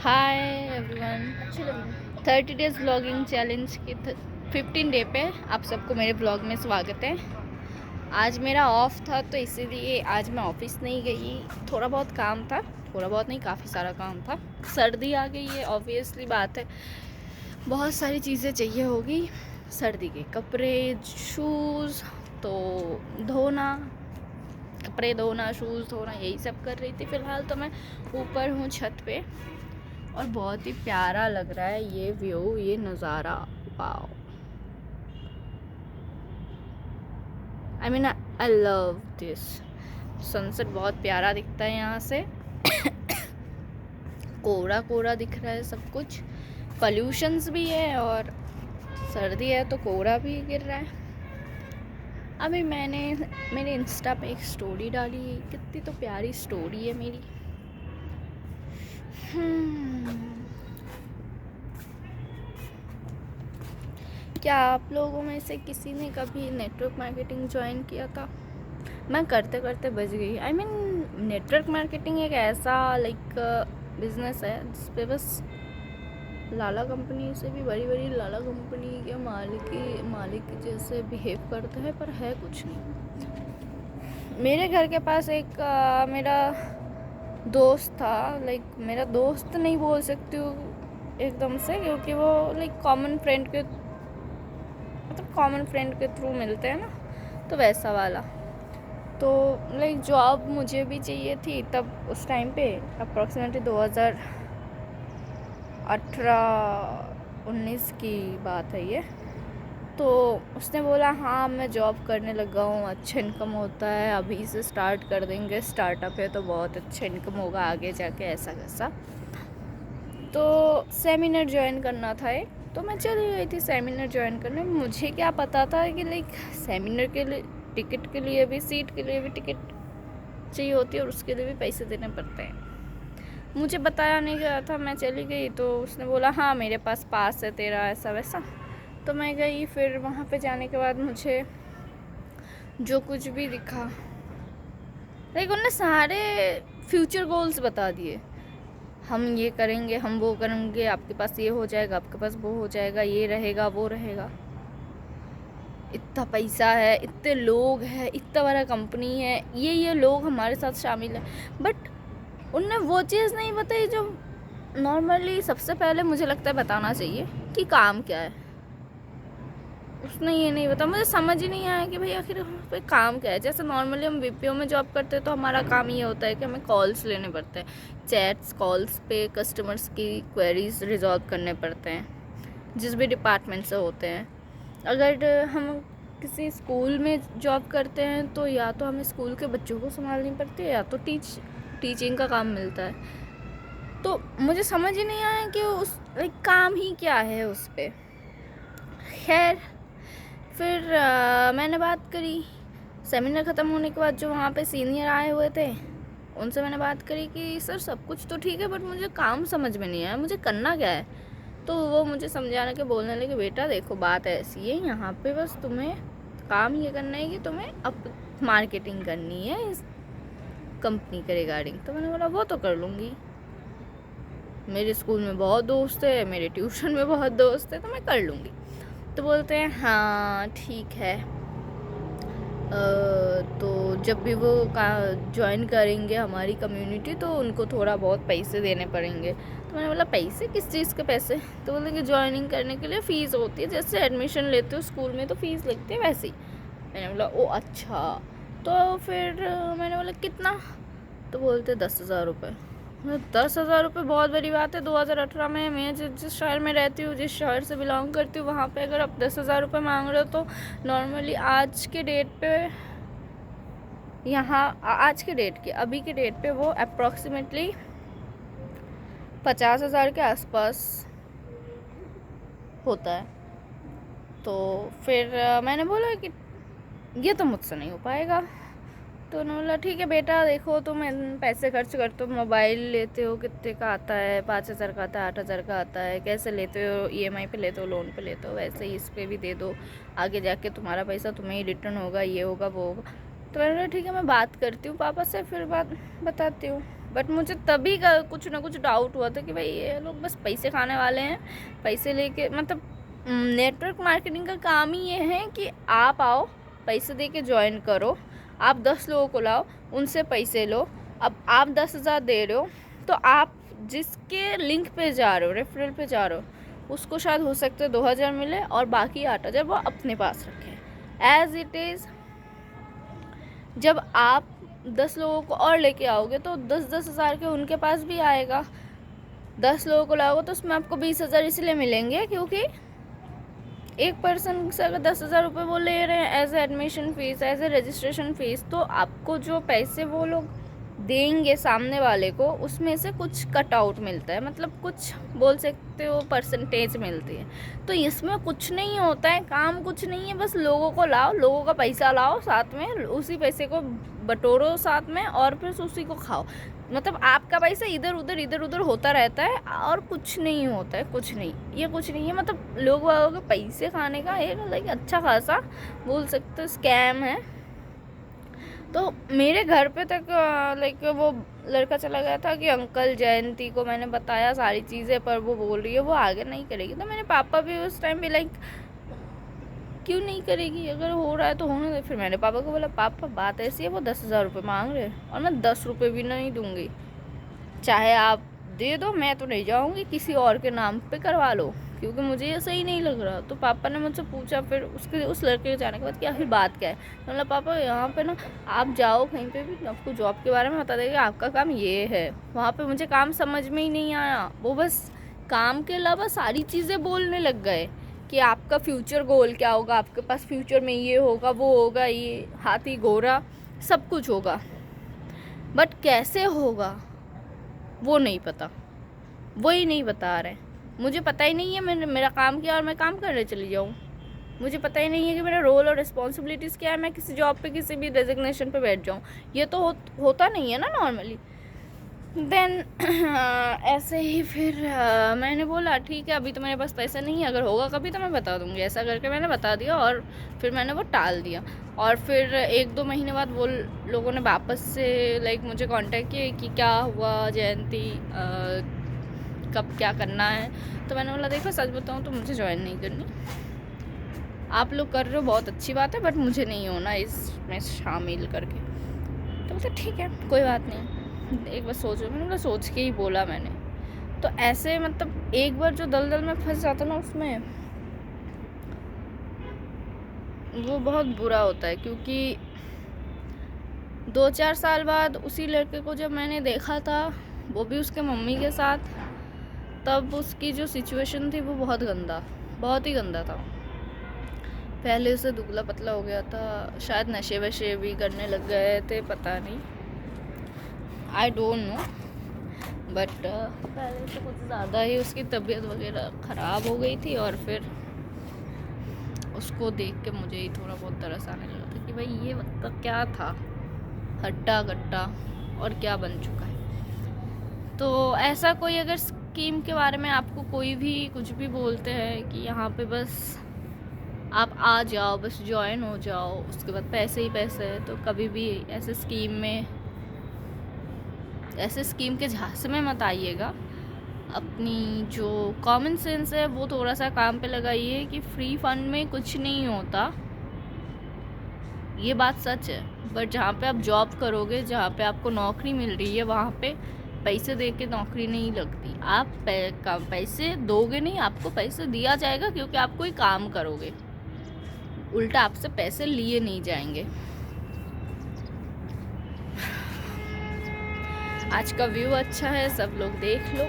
Hi everyone, 30 days blogging challenge की 15 day पे आप सबको मेरे ब्लॉग में स्वागत है। आज मेरा ऑफ था तो इसीलिए आज मैं ऑफिस नहीं गई। थोड़ा बहुत काम था, थोड़ा बहुत नहीं काफ़ी सारा काम था। सर्दी आ गई है, ऑब्वियसली बात है, बहुत सारी चीज़ें चाहिए होगी। सर्दी के कपड़े, शूज़ तो धोना, कपड़े धोना, शूज़ धोना, यही सब कर रही थी। फ़िलहाल तो मैं ऊपर हूँ छत पे और बहुत ही प्यारा लग रहा है ये व्यू, ये नज़ारा। Wow, I mean I love this. Sunset बहुत प्यारा दिखता है यहाँ से। कोहरा कोहरा दिख रहा है सब कुछ, पॉल्यूशंस भी है और सर्दी है तो कोहरा भी गिर रहा है। अभी मैंने मेरे इंस्टा पे एक स्टोरी डाली है, कितनी तो प्यारी स्टोरी है मेरी। क्या आप लोगों में से किसी ने कभी नेटवर्क मार्केटिंग ज्वाइन किया था? मैं करते करते बच गई। आई मीन नेटवर्क मार्केटिंग एक ऐसा बिजनेस है जिस पे बस लाला कंपनी से भी बड़ी बड़ी लाला कंपनी के मालिक जैसे बिहेव करते हैं, पर है कुछ नहीं। मेरे घर के पास एक मेरा दोस्त था। मेरा दोस्त नहीं बोल सकती हूँ एकदम से, क्योंकि वो कॉमन फ्रेंड के थ्रू मिलते हैं ना, तो वैसा वाला। तो जॉब मुझे भी चाहिए थी तब, उस टाइम पे अप्रॉक्सीमेटली 2018-19 की बात है ये। तो उसने बोला हाँ मैं जॉब करने लगा हूँ, अच्छा इनकम होता है, अभी से स्टार्ट कर देंगे, स्टार्टअप है तो बहुत अच्छा इनकम होगा आगे जाके, ऐसा कैसा। तो सेमिनार ज्वाइन करना था एक, तो मैं चली गई थी सेमिनार ज्वाइन करने। मुझे क्या पता था कि सेमिनार के लिए टिकट के लिए भी, सीट के लिए भी टिकट चाहिए होती है और उसके लिए भी पैसे देने पड़ते हैं। मुझे बताया नहीं गया था, मैं चली गई तो उसने बोला हाँ मेरे पास पास है तेरा, ऐसा वैसा। तो मैं गई, फिर वहाँ पे जाने के बाद मुझे जो कुछ भी दिखा, उन्होंने सारे फ्यूचर गोल्स बता दिए। हम ये करेंगे, हम वो करेंगे, आपके पास ये हो जाएगा, आपके पास वो हो जाएगा, ये रहेगा वो रहेगा, इतना पैसा है, इतने लोग हैं, इतना बड़ा कंपनी है, ये लोग हमारे साथ शामिल हैं। बट उनने वो चीज़ नहीं बताई जो नॉर्मली सबसे पहले मुझे लगता है बताना चाहिए कि काम क्या है। उसने ये नहीं बताया, मुझे समझ ही नहीं आया कि भाई आखिर पे काम क्या है। जैसे नॉर्मली हम बीपीओ में जॉब करते हैं तो हमारा काम ये होता है कि हमें कॉल्स लेने पड़ते हैं, चैट्स कॉल्स पे कस्टमर्स की क्वेरीज रिजॉल्व करने पड़ते हैं, जिस भी डिपार्टमेंट से होते हैं। अगर हम किसी स्कूल में जॉब करते हैं तो या तो हमें स्कूल के बच्चों को संभालनी पड़ती है या तो टीचिंग का काम मिलता है। तो मुझे समझ ही नहीं आया कि उस काम ही क्या है उस पर। खैर, फिर मैंने बात करी। सेमिनार ख़त्म होने के बाद जो वहाँ पे सीनियर आए हुए थे उनसे मैंने बात करी कि सर सब कुछ तो ठीक है बट मुझे काम समझ में नहीं आया, मुझे करना क्या है। तो वो मुझे समझाने के बोलने लगे बेटा देखो बात ऐसी है, यहाँ पे बस तुम्हें काम ये करना है कि तुम्हें अब मार्केटिंग करनी है इस कंपनी के रिगार्डिंग। तो मैंने बोला वो तो कर लूँगी, मेरे स्कूल में बहुत दोस्त है, मेरे ट्यूशन में बहुत दोस्त है, तो मैं कर लूँगी। तो बोलते हैं हाँ ठीक है, तो जब भी वो ज्वाइन करेंगे हमारी कम्युनिटी तो उनको थोड़ा बहुत पैसे देने पड़ेंगे। तो मैंने बोला पैसे, किस चीज़ के पैसे? तो बोले कि ज्वाइनिंग करने के लिए फ़ीस होती है, जैसे एडमिशन लेते हो स्कूल में तो फ़ीस लगती है वैसे ही। मैंने बोला ओ अच्छा। तो फिर मैंने बोला कितना? तो बोलते 10,000 रुपये। 10,000 रुपये बहुत बड़ी बात है। 2018 में मैं जिस शहर में रहती हूँ, जिस शहर से बिलोंग करती हूँ, वहाँ पे अगर आप 10,000 रुपये मांग रहे हो तो नॉर्मली आज के डेट पे, यहाँ आज के डेट के अभी के डेट पे वो अप्रॉक्सीमेटली 50,000 के आसपास होता है। तो फिर मैंने बोला कि ये तो मुझसे नहीं हो पाएगा। तो उन्होंने बोला ठीक है बेटा देखो तुम पैसे खर्च करते हो, मोबाइल लेते हो कितने का आता है, 5,000 का आता है, 8,000 का आता है, कैसे लेते हो, ईएमआई पे लेते हो, लोन पे लेते हो, वैसे ही इस पर भी दे दो, आगे जाके तुम्हारा पैसा तुम्हें ही रिटर्न होगा, ये होगा वो होगा। तो मैंने बोला ठीक है मैं बात करती हूँ पापा से, फिर बात बताती हूँ। बट मुझे तभी कुछ ना कुछ डाउट हुआ था कि भाई ये लोग बस पैसे खाने वाले हैं, पैसे लेके, मतलब नेटवर्क मार्केटिंग का काम ही ये है कि आप आओ, पैसे दे के ज्वाइन करो, आप 10 लोगों को लाओ, उनसे पैसे लो। अब आप 10,000 दे रहे हो तो आप जिसके लिंक पे जा रहे हो, रेफरल पे जा रहे हो, उसको शायद हो सकता है 2,000 मिले और बाकी 8,000 वो अपने पास रखें। एज इट इज़ जब आप 10 लोगों को और लेके आओगे तो 10-10 हज़ार के उनके पास भी आएगा। 10 लोगों को लाओगे तो उसमें आपको 20,000 इसलिए मिलेंगे क्योंकि एक पर्सन से अगर 10,000 रुपये वो ले रहे हैं as a admission fees, as a registration fees, तो आपको जो पैसे वो लोग देंगे सामने वाले को, उसमें से कुछ कट आउट मिलता है, मतलब कुछ बोल सकते हो परसेंटेज मिलती है। तो इसमें कुछ नहीं होता है, काम कुछ नहीं है, बस लोगों को लाओ, लोगों का पैसा लाओ, साथ में उसी पैसे को बटोरो साथ में और फिर उसी को खाओ। मतलब आपका पैसा इधर उधर होता रहता है और कुछ नहीं होता है, कुछ नहीं, ये कुछ नहीं है। मतलब लोग वालों के पैसे खाने का एक लाइक अच्छा खासा बोल सकते हो स्कैम है। तो मेरे घर पे तक लाइक वो लड़का चला गया था कि अंकल जयंती को मैंने बताया सारी चीज़ें, पर वो बोल रही है वो आगे नहीं करेगी। तो मेरे पापा भी उस टाइम पे लाइक क्यों नहीं करेगी, अगर हो रहा है तो होने दे। फिर मैंने पापा को बोला पापा बात ऐसी है, वो 10,000 रुपये मांग रहे हैं और मैं 10 रुपये भी नहीं दूंगी, चाहे आप दे दो, मैं तो नहीं जाऊंगी, किसी और के नाम पे करवा लो, क्योंकि मुझे ये सही नहीं लग रहा। तो पापा ने मुझसे पूछा फिर उस लड़के के जाने के बाद कि आखिर बात क्या है। तो मतलब पापा यहाँ पे ना आप जाओ कहीं पे भी, आपको जॉब के बारे में बता देगा आपका काम ये है। वहाँ पे मुझे काम समझ में ही नहीं आया, वो बस काम के अलावा सारी चीज़ें बोलने लग गए कि आपका फ्यूचर गोल क्या होगा, आपके पास फ्यूचर में ये होगा, वो होगा, ये हाथी घोड़ा सब कुछ होगा, बट कैसे होगा वो नहीं पता, वो ही नहीं बता रहे। मुझे पता ही नहीं है मैंने मेरा काम क्या और मैं काम करने चली जाऊँ। मुझे पता ही नहीं है कि मेरा रोल और रिस्पॉन्सिबिलिटीज़ क्या है, मैं किसी जॉब पे किसी भी डेजिग्नेशन पे बैठ जाऊँ। ये तो होता नहीं है ना नॉर्मली। देन ऐसे ही फिर मैंने बोला ठीक है अभी तो मेरे पास पैसा नहीं है, अगर होगा कभी तो मैं बता दूँगी, ऐसा करके मैंने बता दिया और फिर मैंने वो टाल दिया। और फिर 1-2 महीने बाद वो लोगों ने वापस से लाइक मुझे कांटेक्ट किया कि क्या हुआ जयंती, कब क्या करना है। तो मैंने बोला देखो सच बताऊँ तो मुझे ज्वाइन नहीं करनी, आप लोग कर रहे हो बहुत अच्छी बात है, बट मुझे नहीं होना इसमें शामिल करके। तो बोलते ठीक है कोई बात नहीं, एक बार सोचो। मैंने बोला सोच के ही बोला मैंने। तो ऐसे मतलब एक बार जो दलदल में फंस जाता ना उसमें वो बहुत बुरा होता है, क्योंकि 2-4 साल बाद उसी लड़के को जब मैंने देखा था, वो भी उसके मम्मी के साथ, तब उसकी जो सिचुएशन थी वो बहुत ही गंदा था। पहले से दुबला पतला हो गया था, शायद नशे वशे भी करने लग गए थे, पता नहीं, आई डोंट नो, बट पहले से कुछ ज़्यादा ही उसकी तबीयत वगैरह ख़राब हो गई थी। और फिर उसको देख के मुझे ही थोड़ा बहुत तरस आने लगा था कि भाई ये मतलब क्या था, हट्टा कट्टा और क्या बन चुका है। तो ऐसा कोई अगर स्कीम के बारे में आपको कोई भी कुछ भी बोलते हैं कि यहाँ पे बस आप आ जाओ, बस ज्वाइन हो जाओ, उसके बाद पैसे ही पैसे है, तो कभी भी ऐसे स्कीम के झांसे में मत आइएगा। अपनी जो कॉमन सेंस है वो थोड़ा सा काम पे लगाइए कि फ्री फंड में कुछ नहीं होता, ये बात सच है। बट जहाँ पे आप जॉब करोगे, जहाँ पे आपको नौकरी मिल रही है, वहाँ पे पैसे दे के नौकरी नहीं लगती। आप पैसे दोगे नहीं, आपको पैसे दिया जाएगा क्योंकि आप कोई काम करोगे, उल्टा आपसे पैसे लिए नहीं जाएंगे। आज का व्यू अच्छा है, सब लोग देख लो।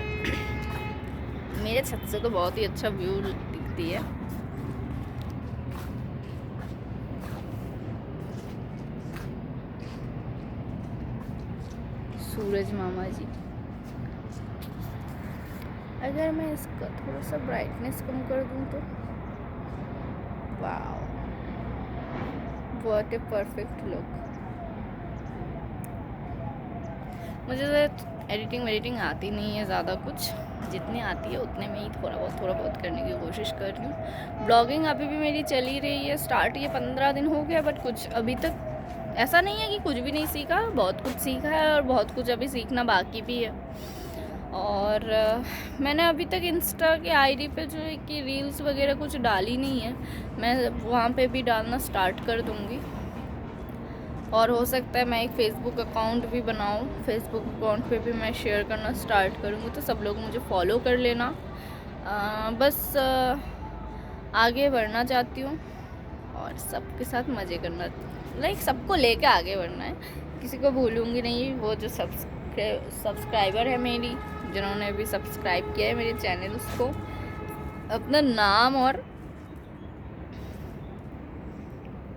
मेरे छत से तो बहुत ही अच्छा व्यू दिखती है। सूरज मामा जी। अगर मैं इसका थोड़ा सा ब्राइटनेस कम कर दूं तो wow, what a perfect look. मुझे एडिटिंग आती नहीं है ज़्यादा कुछ, जितनी आती है उतने में ही थोड़ा बहुत करने की कोशिश कर रही हूँ। ब्लॉगिंग अभी भी मेरी चली रही है, स्टार्ट ये 15 दिन हो गया, बट कुछ अभी तक ऐसा नहीं है कि कुछ भी नहीं सीखा, बहुत कुछ सीखा है और बहुत कुछ अभी सीखना बाकी भी है। और मैंने अभी तक इंस्टा के आईडी पे जो है कि रील्स वगैरह कुछ डाली नहीं है, मैं वहाँ पे भी डालना स्टार्ट कर दूँगी। और हो सकता है मैं एक फ़ेसबुक अकाउंट भी बनाऊँ, फेसबुक अकाउंट पे भी मैं शेयर करना स्टार्ट करूँगी, तो सब लोग मुझे फॉलो कर लेना। बस आगे बढ़ना चाहती हूँ और सबके साथ मज़े करना, लाइक सबको लेके आगे बढ़ना है, किसी को भूलूँगी नहीं। वो जो सब्सक्राइबर है मेरी, जिन्होंने भी सब्सक्राइब किया है मेरे चैनल, उसको अपना नाम और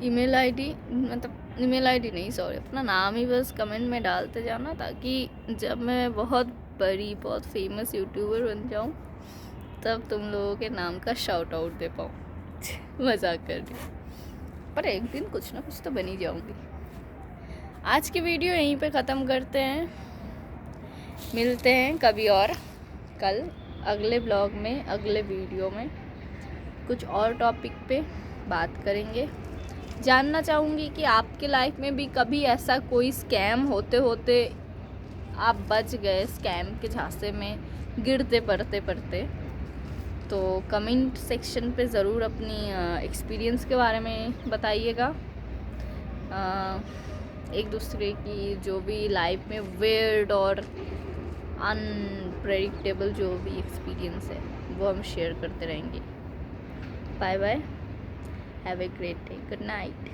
ईमेल आईडी, मतलब ईमेल आईडी नहीं, सॉरी, अपना नाम ही बस कमेंट में डालते जाना, ताकि जब मैं बहुत बड़ी, बहुत फेमस यूट्यूबर बन जाऊँ, तब तुम लोगों के नाम का शाउट आउट दे पाऊँ। मजाक कर रही हूँ, पर एक दिन कुछ ना कुछ तो बन ही जाऊँगी। आज की वीडियो यहीं पे ख़त्म करते हैं, मिलते हैं कभी और, कल अगले ब्लॉग में, अगले वीडियो में कुछ और टॉपिक पे बात करेंगे। जानना चाहूँगी कि आपके लाइफ में भी कभी ऐसा कोई स्कैम होते होते आप बच गए, स्कैम के झांसे में गिरते पड़ते, तो कमेंट सेक्शन पे ज़रूर अपनी एक्सपीरियंस के बारे में बताइएगा। एक दूसरे की जो भी लाइफ में वियर्ड और अनप्रेडिक्टेबल जो भी एक्सपीरियंस है, वो हम शेयर करते रहेंगे। Bye bye, have a great day, good night.